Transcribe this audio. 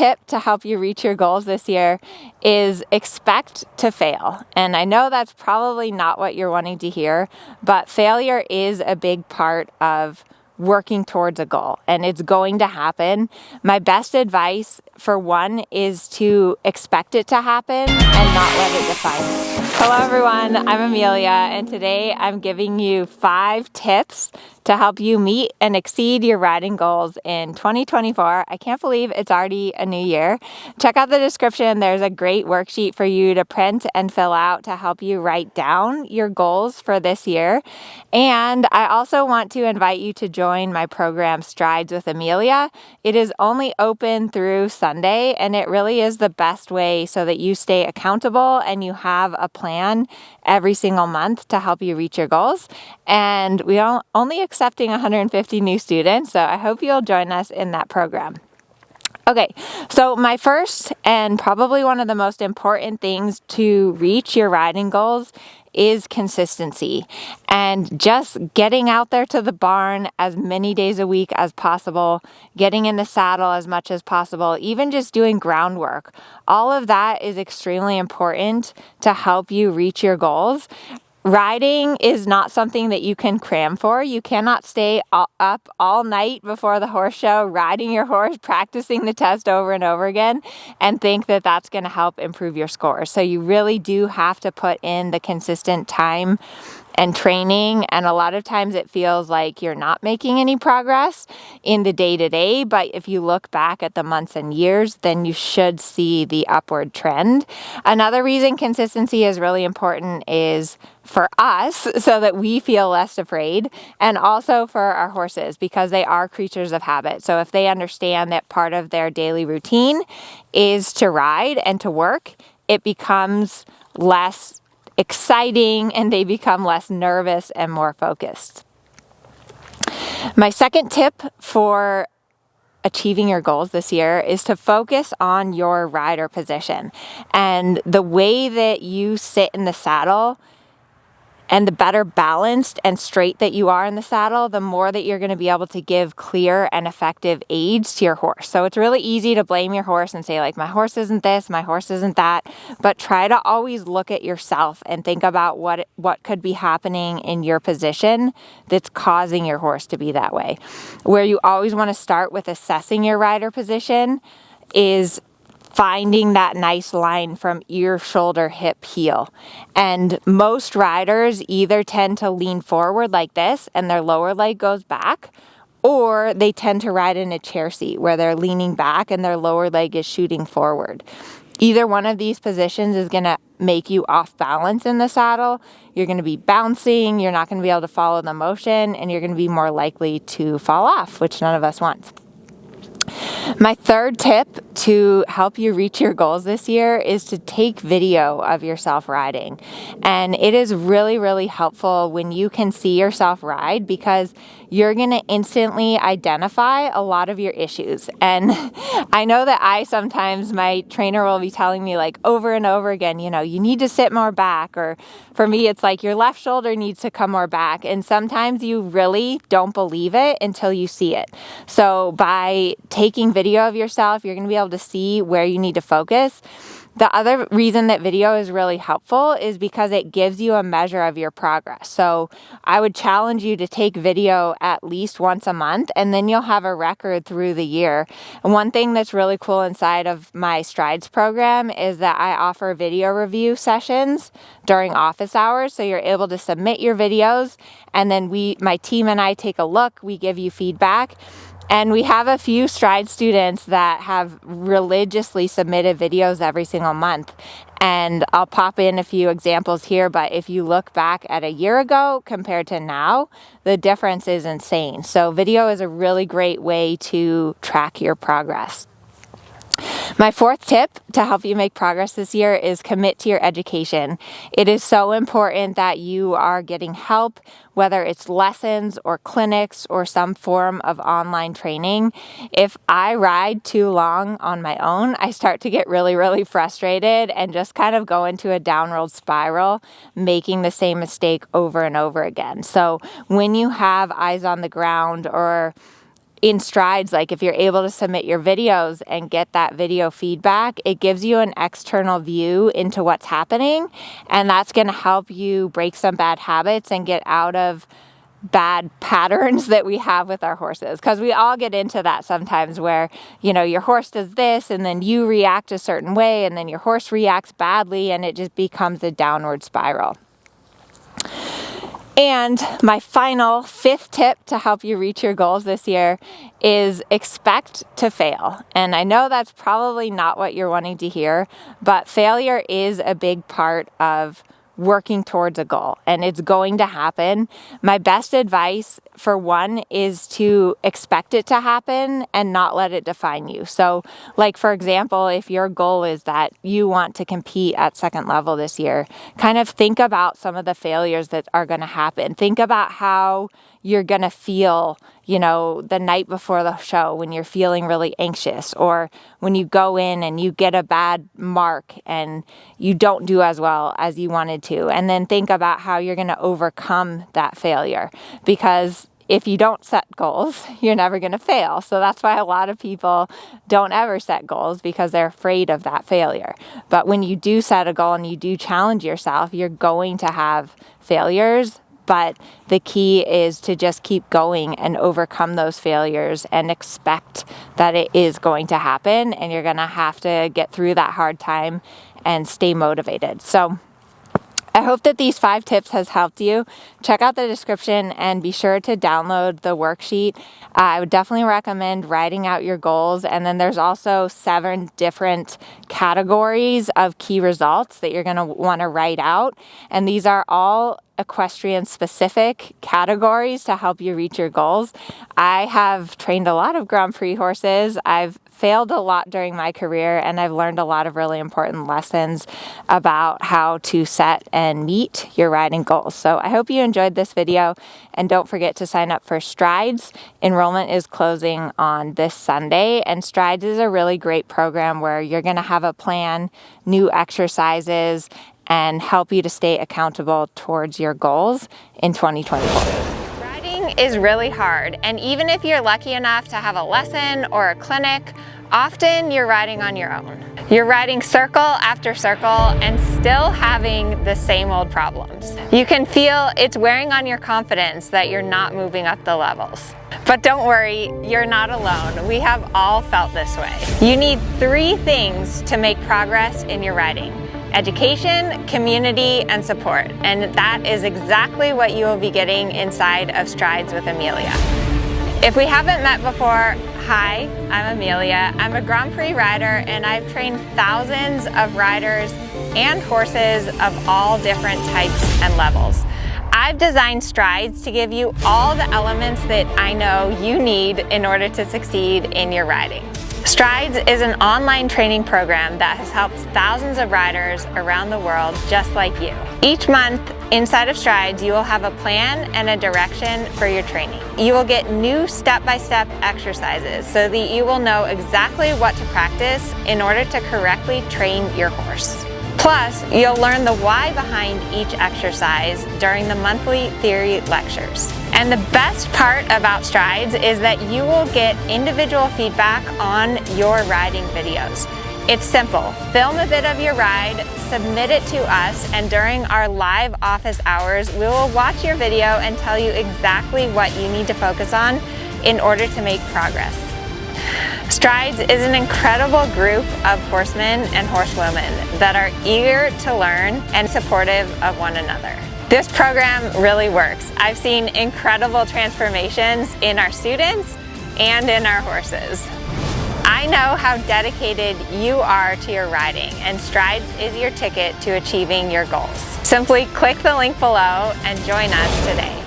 tip to help you reach your goals this year is expect to fail. And I know that's probably not what you're wanting to hear, but failure is a big part of working towards a goal, and it's going to happen. My best advice, for one, is to expect it to happen and not let it define you. Hello everyone, I'm Amelia, and today I'm giving you 5 tips to help you meet and exceed your riding goals in 2024. I can't believe it's already a new year. Check out the description. There's a great worksheet for you to print and fill out to help you write down your goals for this year. And I also want to invite you to join my program Strides with Amelia. It is only open through Sunday, and it really is the best way so that you stay accountable and you have a plan every single month to help you reach your goals. And we are only accepting 150 new students, so I hope you'll join us in that program. Okay, so my first and probably one of the most important things to reach your riding goals is consistency, and just getting out there to the barn as many days a week as possible, getting in the saddle as much as possible, even just doing groundwork. All of that is extremely important to help you reach your goals. Riding is not something that you can cram for. You cannot stay up all night before the horse show, riding your horse, practicing the test over and over again, and think that that's going to help improve your score. So you really do have to put in the consistent time and training, and a lot of times it feels like you're not making any progress in the day-to-day, but if you look back at the months and years, then you should see the upward trend. Another reason consistency is really important is for us, so that we feel less afraid, and also for our horses, because they are creatures of habit. So if they understand that part of their daily routine is to ride and to work, it becomes less exciting and they become less nervous and more focused. My second tip for achieving your goals this year is to focus on your rider position, and the way that you sit in the saddle, and the better balanced and straight that you are in the saddle, the more that you're going to be able to give clear and effective aids to your horse. So it's really easy to blame your horse and say, like, my horse isn't this, my horse isn't that, but try to always look at yourself and think about what could be happening in your position that's causing your horse to be that way. Where you always want to start with assessing your rider position is finding that nice line from ear, shoulder, hip, heel. And most riders either tend to lean forward like this and their lower leg goes back, or they tend to ride in a chair seat where they're leaning back and their lower leg is shooting forward. Either one of these positions is going to make you off balance in the saddle. You're going to be bouncing, you're not going to be able to follow the motion, and you're going to be more likely to fall off, which none of us want. My third tip to help you reach your goals this year is to take video of yourself riding. And it is really, really helpful when you can see yourself ride, because you're going to instantly identify a lot of your issues. And I know that sometimes my trainer will be telling me, like, over and over again, you need to sit more back, or for me, it's like your left shoulder needs to come more back. And sometimes you really don't believe it until you see it. So by taking video of yourself, you're going to be able to see where you need to focus. The other reason that video is really helpful is because it gives you a measure of your progress. So I would challenge you to take video at least once a month, and then you'll have a record through the year. And one thing that's really cool inside of my Strides program is that I offer video review sessions during office hours. So you're able to submit your videos, and then my team and I take a look, we give you feedback. And we have a few Stride students that have religiously submitted videos every single month. And I'll pop in a few examples here, but if you look back at a year ago compared to now, the difference is insane. So video is a really great way to track your progress. My fourth tip to help you make progress this year is commit to your education. It is so important that you are getting help, whether it's lessons or clinics or some form of online training. If I ride too long on my own, I start to get really, really frustrated and just kind of go into a downward spiral, making the same mistake over and over again. So when you have eyes on the ground, or in Strides, like if you're able to submit your videos and get that video feedback, it gives you an external view into what's happening, and that's going to help you break some bad habits and get out of bad patterns that we have with our horses, because we all get into that sometimes where, you know, your horse does this and then you react a certain way and then your horse reacts badly and it just becomes a downward spiral. And my final 5th tip to help you reach your goals this year is expect to fail. And I know that's probably not what you're wanting to hear, but failure is a big part of working towards a goal, and it's going to happen. My best advice, for one, is to expect it to happen and not let it define you. So, like, for example, if your goal is that you want to compete at second level this year, kind of think about some of the failures that are going to happen. Think about how you're going to feel, you know, the night before the show when you're feeling really anxious, or when you go in and you get a bad mark and you don't do as well as you wanted to. And then think about how you're going to overcome that failure, because if you don't set goals, you're never going to fail. So that's why a lot of people don't ever set goals, because they're afraid of that failure. But when you do set a goal and you do challenge yourself, you're going to have failures. But the key is to just keep going and overcome those failures and expect that it is going to happen, and you're going to have to get through that hard time and stay motivated. So I hope that these 5 tips has helped you. Check out the description and be sure to download the worksheet. I would definitely recommend writing out your goals. And then there's also 7 different categories of key results that you're going to want to write out. And these are all equestrian specific categories to help you reach your goals. I have trained a lot of Grand Prix horses. I've failed a lot during my career, and I've learned a lot of really important lessons about how to set and meet your riding goals. So I hope you enjoyed this video, and don't forget to sign up for Strides. Enrollment is closing on this Sunday, and Strides is a really great program where you're going to have a plan, new exercises, and help you to stay accountable towards your goals in 2024. Riding is really hard, and even if you're lucky enough to have a lesson or a clinic, often you're riding on your own. You're riding circle after circle and still having the same old problems. You can feel it's wearing on your confidence that you're not moving up the levels. But don't worry, you're not alone. We have all felt this way. You need 3 things to make progress in your riding: education, community, and support. And that is exactly what you will be getting inside of Strides with Amelia. If we haven't met before, hi, I'm Amelia. I'm a Grand Prix rider, and I've trained thousands of riders and horses of all different types and levels. I've designed Strides to give you all the elements that I know you need in order to succeed in your riding. Strides is an online training program that has helped thousands of riders around the world just like you. Each month inside of Strides, you will have a plan and a direction for your training. You will get new step-by-step exercises so that you will know exactly what to practice in order to correctly train your horse. Plus, you'll learn the why behind each exercise during the monthly theory lectures. And the best part about Strides is that you will get individual feedback on your riding videos. It's simple. Film a bit of your ride, submit it to us, and during our live office hours, we will watch your video and tell you exactly what you need to focus on in order to make progress. Strides is an incredible group of horsemen and horsewomen that are eager to learn and supportive of one another. This program really works. I've seen incredible transformations in our students and in our horses. I know how dedicated you are to your riding, and Strides is your ticket to achieving your goals. Simply click the link below and join us today.